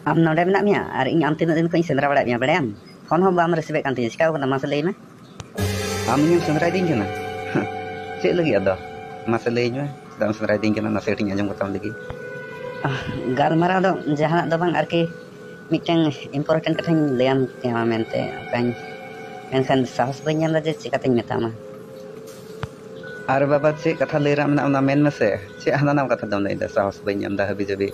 Am node menak mia ar ing am tinu din ko ing sendra bada mia badayam. Phone ho bam receive kan tinya chika kana masa lei me. Am ingin sendrai ding kana. Cek lagi ada. Masa lei me sedang sendrai ding kana nase ting anjong katam lagi. Galmarau do jahanak do bang arki miteng important kathang leam kema mente kan menkan sahas bain nyam je chikateng metama. Ar baba cek kata lei ram na men mese. Cek hana nam kata dam lei da sahos bain nyam da habi jabi.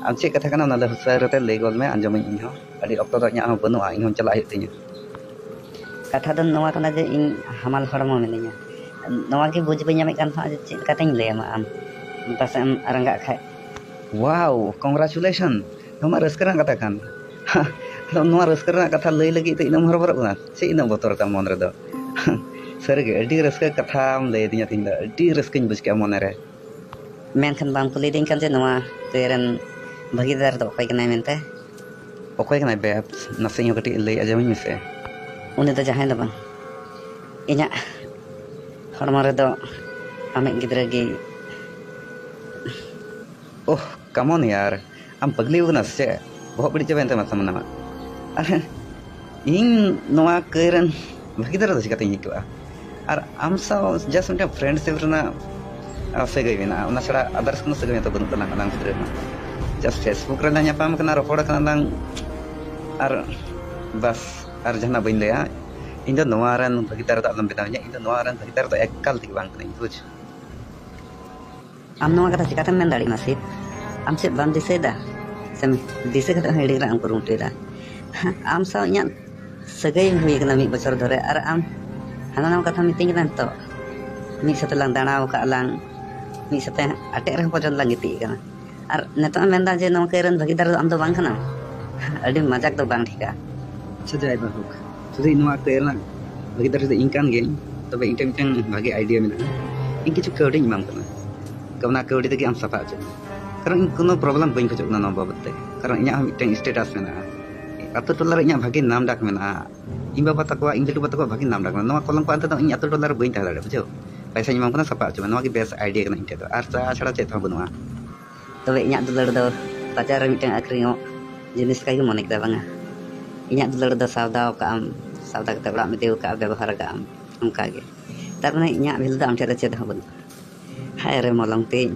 Am cek kata kana na da husai rote lei gol me anjom ing ho. Adi okto do nya banu a ing hon chala hayuk tinya. Kata do nowa kana je ing hamal hormo meninya. Nowa ki buj bain nyamek kan tha je chikateng leama am. Pasam arangga khai. Wow, congratulations. Noma raskar kata kan. Noma raskar kata lei lagi itu inam horor na. Cek inam botor ta mon redo. Sarge adi raskar kata am lei tinya tinda. Adi raskain bus ke mon re. Menkan bang puli ding kan je nowa teren bhagidar do kai kana mente. Okoy kana be nasing kati lei aja mi se. Uni do jahain do bang. Inya hormo redo amek gidra gi. Oh, come on यार. Am pagli ugna se. बहुत बड़ी जगह ente masa mana. Ing noa keren bhagidar do sikate ini kua. Ar am sa just unta friendship rena segai bina. Una sara others kuno segai to banu kana nang sidre. Just Facebook rena nyapam kana rokoda kana nang ar bas ar jahna bain leya. Indo noa ran bhagidar do alam bina nya. Indo noa ran bhagidar do ekkal tik bang kana buj. Am noa kata chikate men dali masih. Am se bam diseda. Sem dise kata hedi ra am kurung tira. Am sa nya segai hui kana mi bachar dhore ar am hana nam kata meeting kan to. Mi sate lang dana ka lang mi sate atek re pojol lang giti kana. Ar neto menda je no keren bhagidar am do bang kana. Adi majak do bang thika. Sajai bahuk. Jadi noa keren bhagidar do ingkan gen. Tobe inteng bagi idea mena. Ing kichu kaudi imam kana. Kauna kaudi tegi am safa aja. Karena kono problem bain khujuk na nomba batte. Karena inya miteng status mena. Atu tolar inya bhagi nam dak mena. Imba batakwa ing letu batakwa bhagi nam dak mena. Noa kolang ko anta to inya atu tolar bain tala bujo. Paisa imam kana sapa aja. Noa ki best idea kana inte to. Ar chara chet ha banua. Tobe inya tolar do pacar miteng akringo jenis kaya monik da banga. Inya tolar do sauda ka am sauda kata bra miteu ka ବ୍ୟବହାର ka am onka ge. Tar mane inya bil da am chere chet ha banu. Hai re molong te